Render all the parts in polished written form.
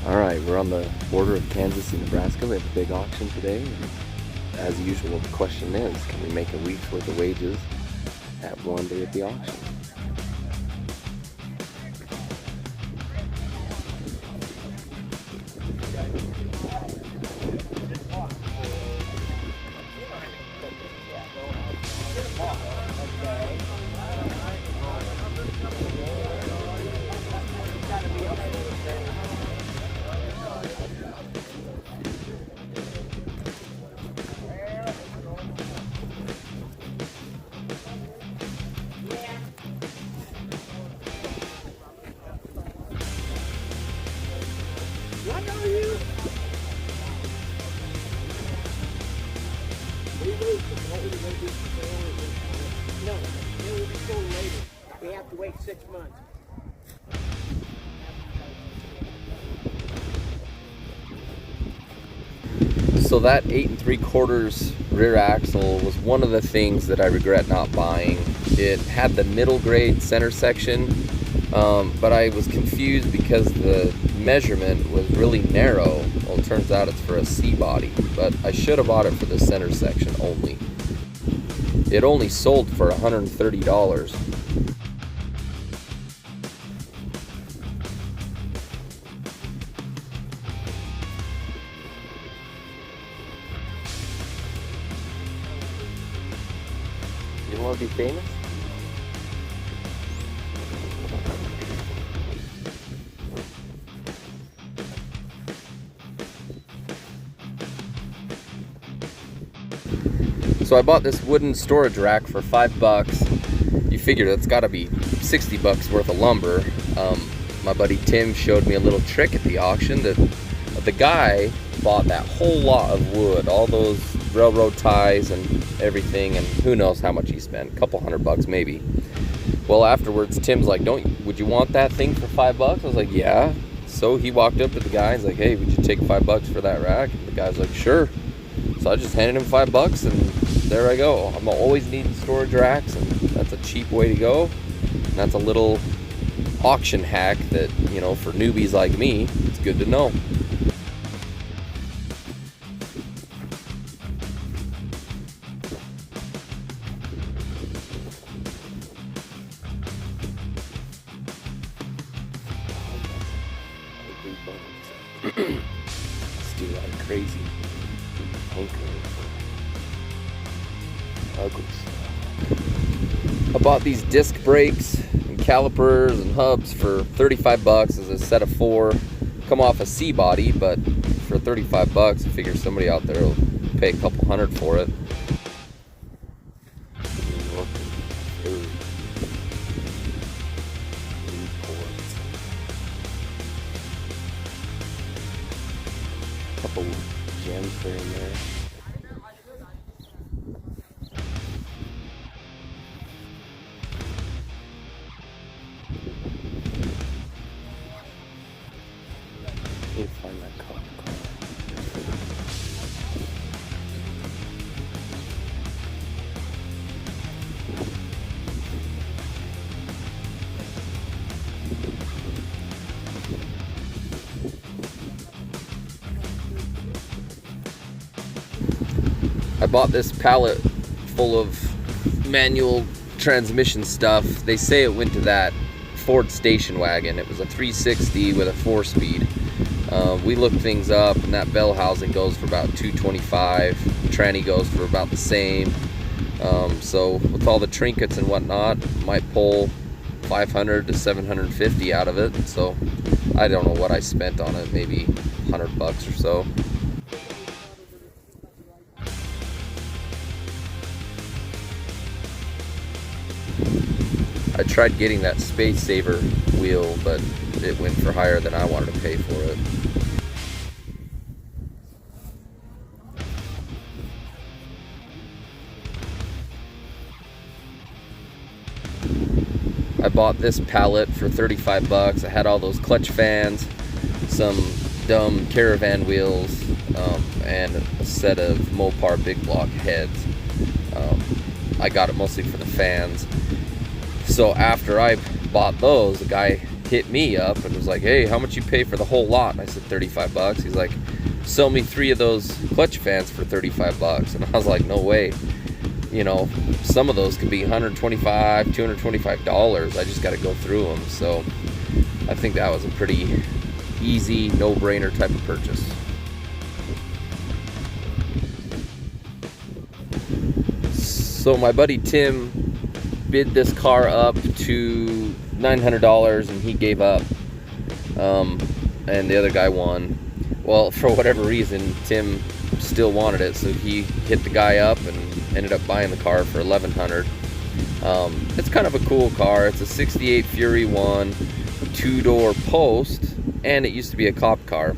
Alright, we're on the border of Kansas and Nebraska. We have a big auction today. As usual, the question is, can we make a week's worth of wages at one day at the auction? I know you. No, it will be sold later. We have to wait 6 months. So that 8 3/4 rear axle was one of the things that I regret not buying. It had the middle grade center section, but I was confused because the measurement was really narrow. Well, it turns out it's for a C body, but I should have bought it for the center section only. It only sold for $130. You want to be famous? So I bought this wooden storage rack for $5. You figure that's got to be $60 worth of lumber. My buddy Tim showed me a little trick at the auction that the guy bought that whole lot of wood, all those railroad ties and everything, and who knows how much he spent, a couple $100 maybe. Well, afterwards Tim's like, would you want that thing for $5? I was like, yeah. So he walked up to the guy, he's like, hey, would you take $5 for that rack? And the guy's like, sure. So I just handed him $5 and there I go. I'm always needing storage racks, and that's a cheap way to go. And that's a little auction hack that, you know, for newbies like me, it's good to know. Let's do that crazy hankering for ugly stuff. I bought these disc brakes and calipers and hubs for $35 as a set of 4. Come off a C body, but for $35, I figure somebody out there will pay a couple $100 for it. Couple gems there and there. Need to find that car. I bought this pallet full of manual transmission stuff. They say it went to that Ford station wagon. It was a 360 with a 4-speed. We looked things up, and that bell housing goes for about $225. The tranny goes for about the same. So with all the trinkets and whatnot, might pull $500 to $750 out of it. So I don't know what I spent on it, maybe $100 or so. I tried getting that Space Saver wheel, but it went for higher than I wanted to pay for it. I bought this pallet for $35. I had all those clutch fans, some dumb caravan wheels, and a set of Mopar big block heads. I got it mostly for the fans. So after I bought those, the guy hit me up and was like, hey, how much you pay for the whole lot? And I said 35 bucks. He's like, sell me 3 of those clutch fans for 35 bucks. And I was like, no way. You know, some of those could be $125, $225. I just got to go through them. So I think that was a pretty easy, no-brainer type of purchase. So my buddy Tim bid this car up to $900 and he gave up, and the other guy won. Well, for whatever reason, Tim still wanted it, so he hit the guy up and ended up buying the car for $1,100. It's kind of a cool car. It's a 68 Fury 1, 2-door post, and it used to be a cop car.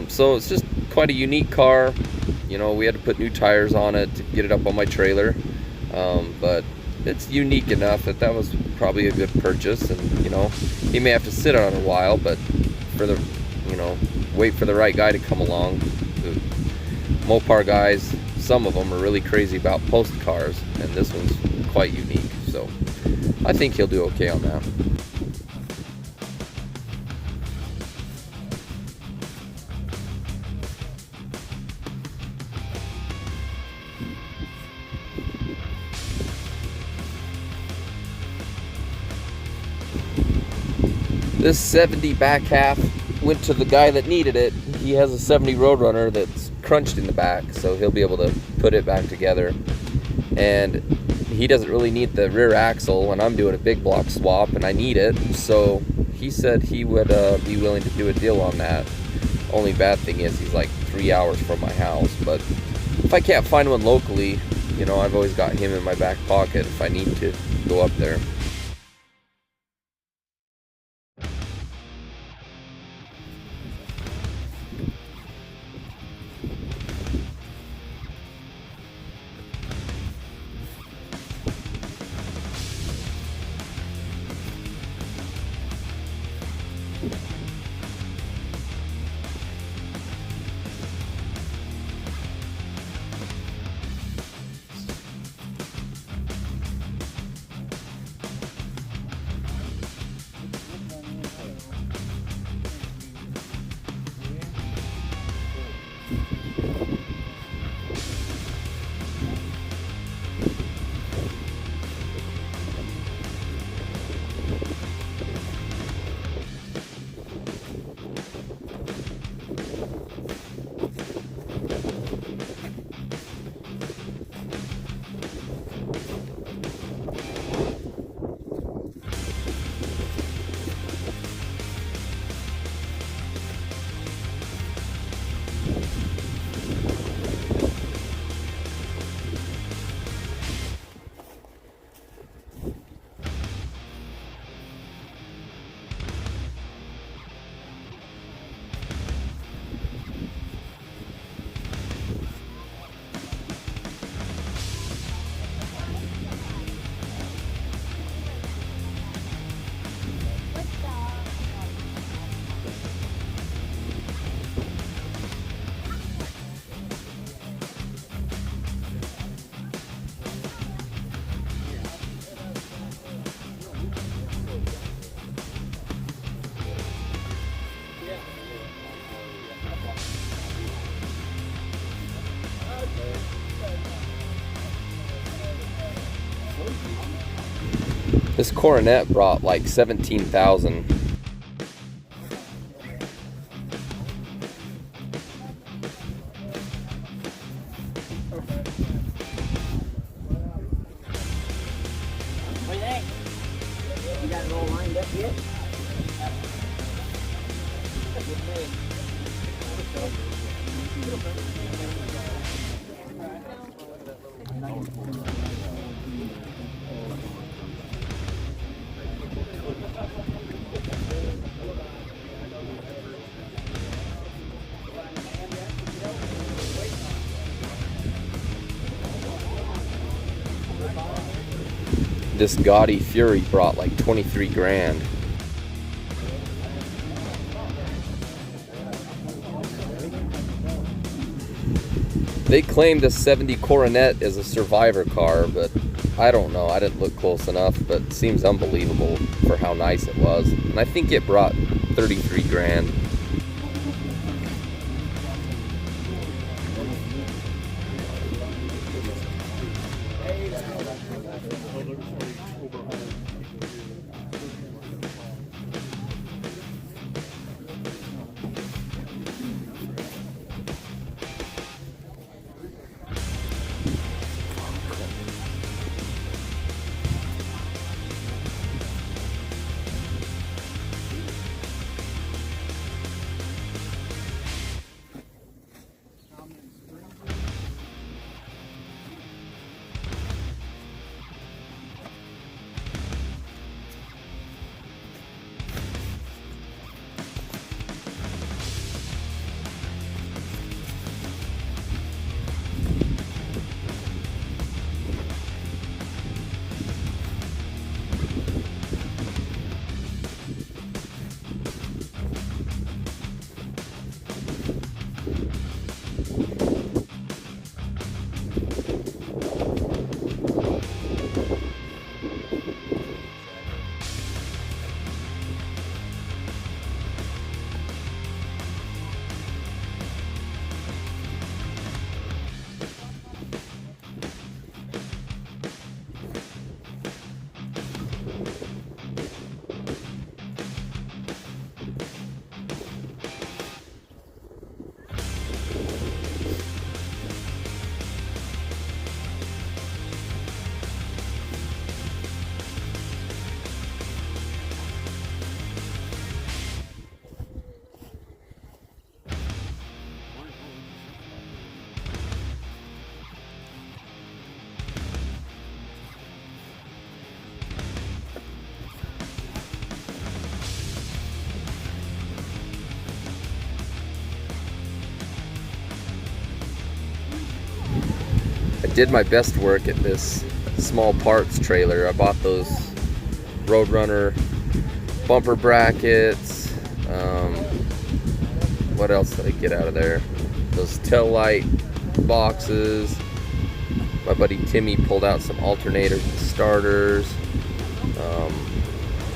So it's just quite a unique car. You know, we had to put new tires on it to get it up on my trailer, but it's unique enough that that was probably a good purchase. And you know, he may have to sit on it a while, but for the, you know, wait for the right guy to come along. The Mopar guys, some of them are really crazy about post cars, and this one's quite unique. So I think he'll do okay on that. This 70 back half went to the guy that needed it. He has a 70 Roadrunner that's crunched in the back, so he'll be able to put it back together. And he doesn't really need the rear axle, and I'm doing a big block swap and I need it, so he said he would be willing to do a deal on that. Only bad thing is he's like 3 hours from my house, but if I can't find one locally, you know, I've always got him in my back pocket if I need to go up there. This Coronet brought like 17,000. What do you think? You got it all lined up yet? This gaudy Fury brought like 23 grand. They claim the 70 Coronet is a survivor car, but I don't know, I didn't look close enough, but it seems unbelievable for how nice it was. And I think it brought 33 grand. I did my best work at this small parts trailer. I bought those Roadrunner bumper brackets. What else did I get out of there? Those tail light boxes. My buddy Timmy pulled out some alternators and starters.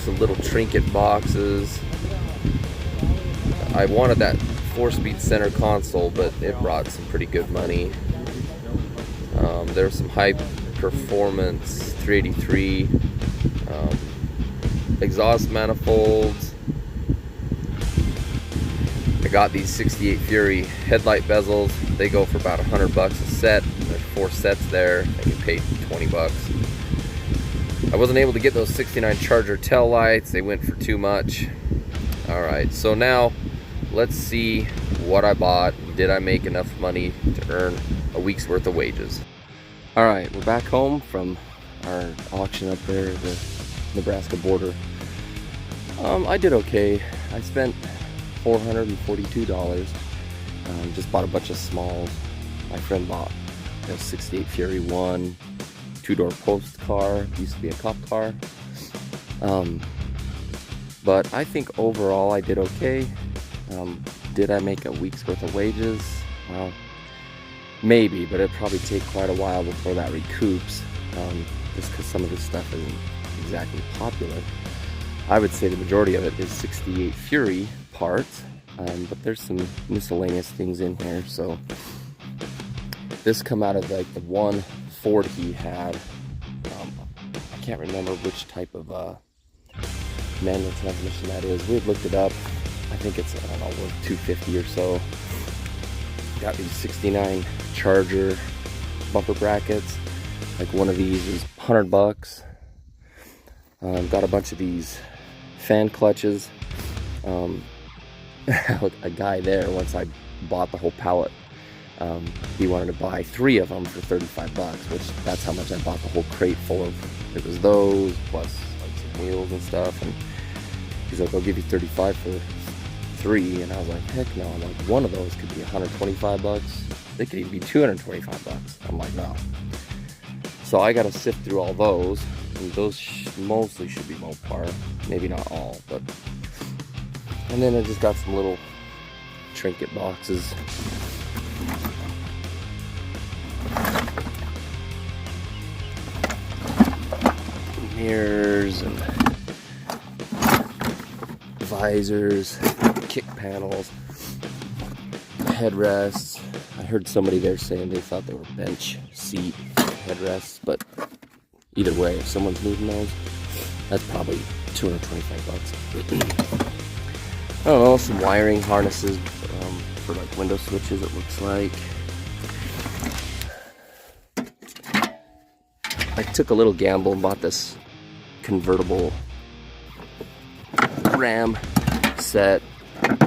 Some little trinket boxes. I wanted that 4-speed center console, but it brought some pretty good money. There's some high performance 383 exhaust manifolds. I got these 68 Fury headlight bezels. They go for about $100 a set. There's 4 sets there. I get paid 20 bucks. I wasn't able to get those 69 Charger tail lights. They went for too much. Alright, so now let's see what I bought. Did I make enough money to earn a week's worth of wages? Alright, we're back home from our auction up there at the Nebraska border. I did okay. I spent $442. Just bought a bunch of smalls. My friend bought a 68 Fury 1 2-door post car. Used to be a cop car. But I think overall I did okay. Did I make a week's worth of wages? Well, maybe, but it'd probably take quite a while before that recoups, just because some of this stuff isn't exactly popular. I would say the majority of it is 68 Fury parts, but there's some miscellaneous things in here. So this come out of like the one Ford he had. I can't remember which type of manual transmission that is. We had looked it up. I think it's, I don't know, worth $250 or so. Got these 69 Charger bumper brackets. Like one of these is $100. Got a bunch of these fan clutches. A guy there, once I bought the whole pallet, he wanted to buy 3 of them for 35 bucks, which that's how much I bought the whole crate full of. It was those plus like some wheels and stuff, and he's like, I'll give you 35 for 3, and I was like, heck no. I'm like, one of those could be 125 bucks. They could even be 225 bucks. I'm like, no. So I got to sift through all those, and those mostly should be Mopar, maybe not all, but. And then I just got some little trinket boxes. mirrors and visors, kick panels, headrests. I heard somebody there saying they thought they were bench seat headrests, but either way, if someone's needing those, that's probably 225 bucks. I don't know, some wiring harnesses for like window switches, it looks like. I took a little gamble and bought this convertible ram set. It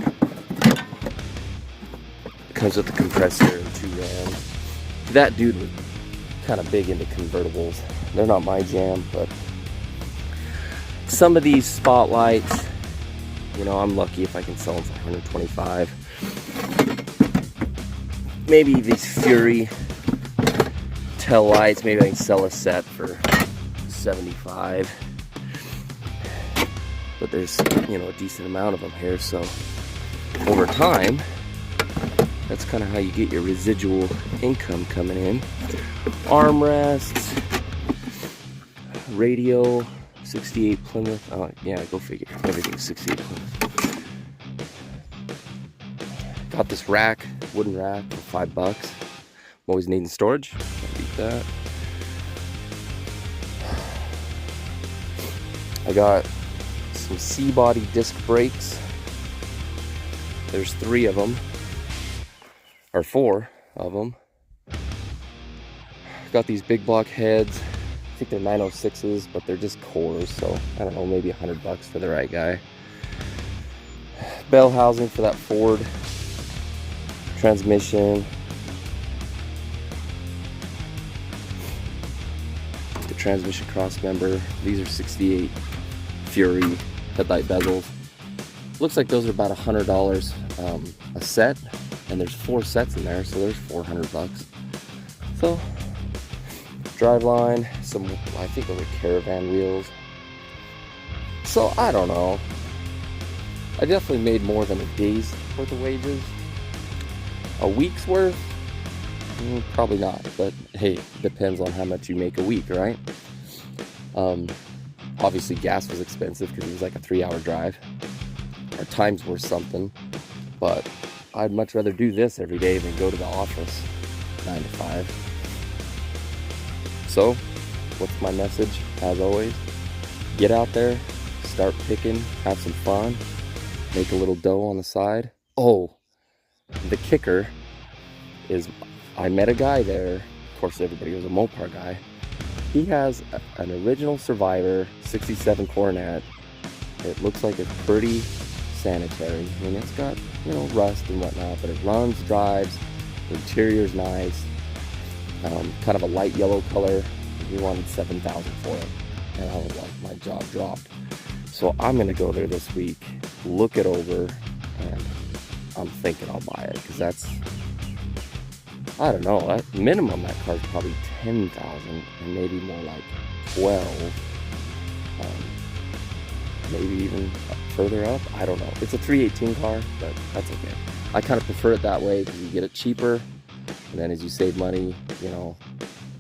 comes with the compressor and 2 rams. That dude was kind of big into convertibles. They're not my jam, but some of these spotlights, you know, I'm lucky if I can sell them for 125. Maybe these Fury tail lights, maybe I can sell a set for 75. But there's, you know, a decent amount of them here, so over time, that's kind of how you get your residual income coming in. Armrests, radio, 68 Plymouth. Oh, yeah, go figure. Everything's 68 Plymouth. Got this rack, wooden rack for $5. I'm always needing storage. Can't beat that. I got some C-body disc brakes. There's 3 of them, or 4 of them. Got these big block heads. I think they're 906s, but they're just cores, so I don't know, maybe $100 for the right guy. Bell housing for that Ford transmission. The transmission cross member. These are 68 Fury headlight bezels. Looks like those are about $100 a set, and there's 4 sets in there, so there's $400. So driveline, some, I think those are caravan wheels. So I don't know. I definitely made more than a day's worth of wages. A week's worth? Probably not, but hey, depends on how much you make a week, right? Obviously gas was expensive because it was like a 3-hour drive. Our time's worth something, but I'd much rather do this every day than go to the office 9 to 5. So, what's my message? As always, get out there, start picking, have some fun, make a little dough on the side. Oh, the kicker is I met a guy there. Of course, everybody was a Mopar guy. He has an original Survivor 67 Coronet. It looks like it's pretty sanitary. I mean, it's got, you know, rust and whatnot, but it runs, drives, the interior's nice. Kind of a light yellow color. He wanted $7,000 for it, and I was like, my jaw dropped. So I'm gonna go there this week, look it over, and I'm thinking I'll buy it, because that's, I don't know, at minimum that car's probably 10,000, and maybe more like 12. Maybe even further up. I don't know. It's a 318 car, but that's okay. I kind of prefer it that way because you get it cheaper, and then as you save money, you know,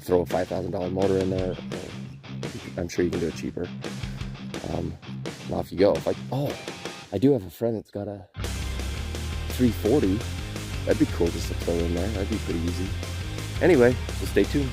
throw a $5,000 motor in there. I'm sure you can do it cheaper. Now if you go, I do have a friend that's got a 340. That'd be cool just to throw in there. That'd be pretty easy. Anyway, so stay tuned.